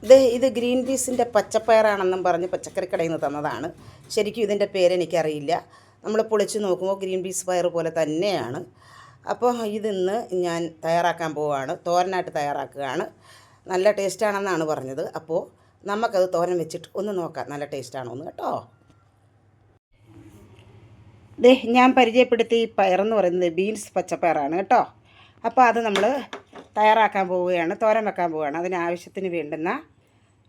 ഇത് ഗ്രീൻ പീസിൻ്റെ പച്ചപ്പയറാണെന്നും പറഞ്ഞ് പച്ചക്കറി കടയിൽ നിന്ന് തന്നതാണ്. ശരിക്കും ഇതിൻ്റെ പേരെനിക്കറിയില്ല. നമ്മൾ പൊളിച്ച് നോക്കുമ്പോൾ ഗ്രീൻ പീസ് പയർ പോലെ തന്നെയാണ്. അപ്പോൾ ഇതിന്ന് ഞാൻ തയ്യാറാക്കാൻ പോവുകയാണ്, തോരനായിട്ട് തയ്യാറാക്കുകയാണ്. നല്ല ടേസ്റ്റാണെന്നാണ് പറഞ്ഞത്. അപ്പോൾ നമുക്കത് തോരൻ വെച്ചിട്ട് ഒന്ന് നോക്കാം നല്ല ടേസ്റ്റാണോ എന്ന് കേട്ടോ. ഞാൻ പരിചയപ്പെടുത്തി ഈ പയറെന്ന് പറയുന്നത് ബീൻസ് പച്ചപ്പയറാണ് കേട്ടോ. അപ്പോൾ അത് നമ്മൾ തയ്യാറാക്കാൻ പോവുകയാണ്, തോരൻ വെക്കാൻ പോവുകയാണ്. അതിനാവശ്യത്തിന് വേണ്ടുന്ന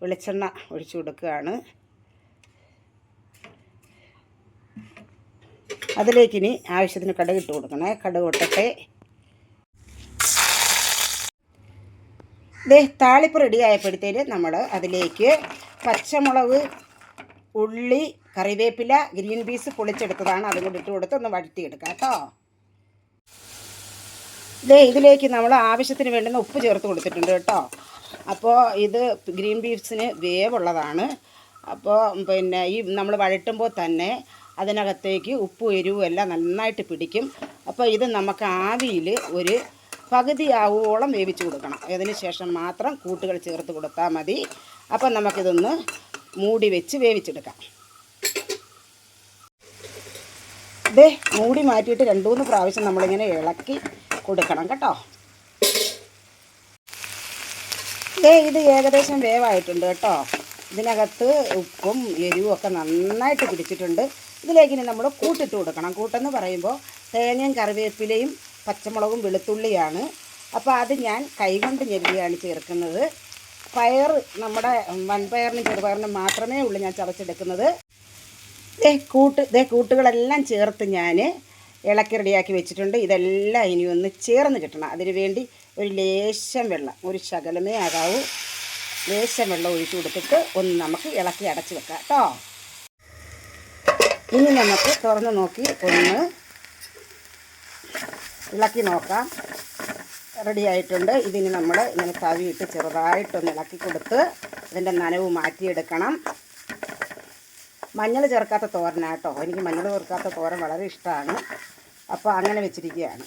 വെളിച്ചെണ്ണ ഒഴിച്ചു കൊടുക്കുകയാണ്. അതിലേക്കിനി ആവശ്യത്തിന് കടുക് ഇട്ട് കൊടുക്കണേ. കടുക് ഇട്ടട്ടെ. താളിപ്പ് റെഡി ആയപ്പോഴത്തേന് നമ്മൾ അതിലേക്ക് പച്ചമുളക്, ഉള്ളി, കറിവേപ്പില, ഗ്രീൻ പീസ് പൊളിച്ചെടുത്തതാണ്, അതും കൂടി ഇട്ട് കൊടുത്ത് ഒന്ന് വഴറ്റിയെടുക്കാം കേട്ടോ. ഇതിലേക്ക് നമ്മൾ ആവശ്യത്തിന് വേണ്ടുന്ന ഉപ്പ് ചേർത്ത് കൊടുത്തിട്ടുണ്ട് കേട്ടോ. അപ്പോൾ ഇത് ഗ്രീൻ പീസിന് വേവുള്ളതാണ്. അപ്പോൾ പിന്നെ ഈ നമ്മൾ വഴറ്റുമ്പോൾ തന്നെ അതിനകത്തേക്ക് ഉപ്പും എരിവും എല്ലാം നന്നായിട്ട് പിടിക്കും. അപ്പോൾ ഇത് നമുക്ക് ആവിയിൽ ഒരു പകുതി ആവോളം വേവിച്ച് കൊടുക്കണം. അതിന് ശേഷം മാത്രം കൂട്ടുകൾ ചേർത്ത് കൊടുത്താൽ മതി. അപ്പം നമുക്കിതൊന്ന് മൂടി വെച്ച് വേവിച്ചെടുക്കാം. മൂടി മാറ്റിയിട്ട് 2-3 പ്രാവശ്യം നമ്മളിങ്ങനെ ഇളക്കി കൊടുക്കണം കേട്ടോ. ഇത് ഏകദേശം വേവായിട്ടുണ്ട് കേട്ടോ. ഇതിനകത്ത് ഉപ്പും എരിവും ഒക്കെ നന്നായിട്ട് പിടിച്ചിട്ടുണ്ട്. ഇതിലേക്ക് ഇനി നമ്മൾ കൂട്ടിട്ട് കൊടുക്കണം. കൂട്ടെന്ന് പറയുമ്പോൾ തേങ്ങയും കറിവേപ്പിലയും പച്ചമുളകും വെളുത്തുള്ളിയാണ്. അപ്പോൾ അത് ഞാൻ കൈകൊണ്ട് ഞെരുകിയാണ് ചേർക്കുന്നത്. പയർ നമ്മുടെ വൻപയറിനും ചെറുപയറിനും മാത്രമേ ഉള്ളൂ ഞാൻ ചതച്ചെടുക്കുന്നത്. കൂട്ടുകളെല്ലാം ചേർത്ത് ഞാൻ ഇളക്കി റെഡിയാക്കി വെച്ചിട്ടുണ്ട്. ഇതെല്ലാം ഇനി ഒന്ന് ചേർന്ന് കിട്ടണം. അതിന് വേണ്ടി ഒരു ലേശം വെള്ളം, ഒരു ശകലമേ ആകാവൂ, ലേശം വെള്ളം ഒഴിച്ചു കൊടുത്തിട്ട് ഒന്ന് നമുക്ക് ഇളക്കി അടച്ച് വെക്കാം കേട്ടോ. ഇനി നമുക്ക് തുറന്ന് നോക്കി ഒന്ന് ഇളക്കി നോക്കാം. റെഡി ആയിട്ടുണ്ട്. ഇതിന് നമ്മൾ ഇങ്ങനെ തവിയിട്ട് ചെറുതായിട്ടൊന്ന് ഇളക്കി കൊടുത്ത് ഇതിൻ്റെ നനവ് മാറ്റിയെടുക്കണം. മഞ്ഞൾ ചേർക്കാത്ത തോരനാട്ടോ. എനിക്ക് മഞ്ഞൾ ചേർക്കാത്ത തോരൻ വളരെ ഇഷ്ടമാണ്. അപ്പോൾ അങ്ങനെ വെച്ചിരിക്കുകയാണ്.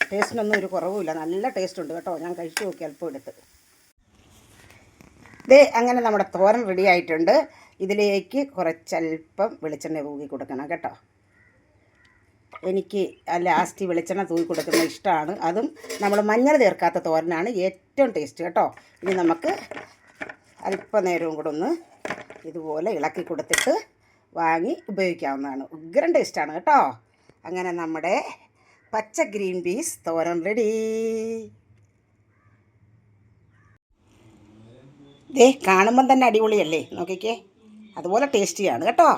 ടേസ്റ്റിനൊന്നും ഒരു കുറവുമില്ല, നല്ല ടേസ്റ്റ് ഉണ്ട് കേട്ടോ. ഞാൻ കഴിച്ചു നോക്കി അല്പം എടുത്ത്. അങ്ങനെ നമ്മുടെ തോരൻ റെഡി ആയിട്ടുണ്ട്. ഇതിലേക്ക് കുറച്ചല്പം വെളിച്ചെണ്ണ തൂക്കി കൊടുക്കണം കേട്ടോ. എനിക്ക് ലാസ്റ്റ് വെളിച്ചെണ്ണ തൂക്കി കൊടുക്കുന്നത് ഇഷ്ടമാണ്. അതും നമ്മൾ മഞ്ഞൾ ചേർക്കാത്ത തോരനാണ് ഏറ്റവും ടേസ്റ്റ് കേട്ടോ. ഇനി നമുക്ക് അല്പനേരവും കൂടെ ഒന്ന് ഇതുപോലെ ഇളക്കി കൊടുത്തിട്ട് വാങ്ങി ഉപയോഗിക്കാവുന്നതാണ്. ഉഗ്രൻ ടേസ്റ്റാണ് കേട്ടോ. അങ്ങനെ നമ്മുടെ പച്ച ഗ്രീൻ പീസ് തോരൻ റെഡി. കാണുമ്പം തന്നെ അടിപൊളിയല്ലേ, നോക്കിക്കേ. അതുപോലെ ടേസ്റ്റിയാണ് കേട്ടോ.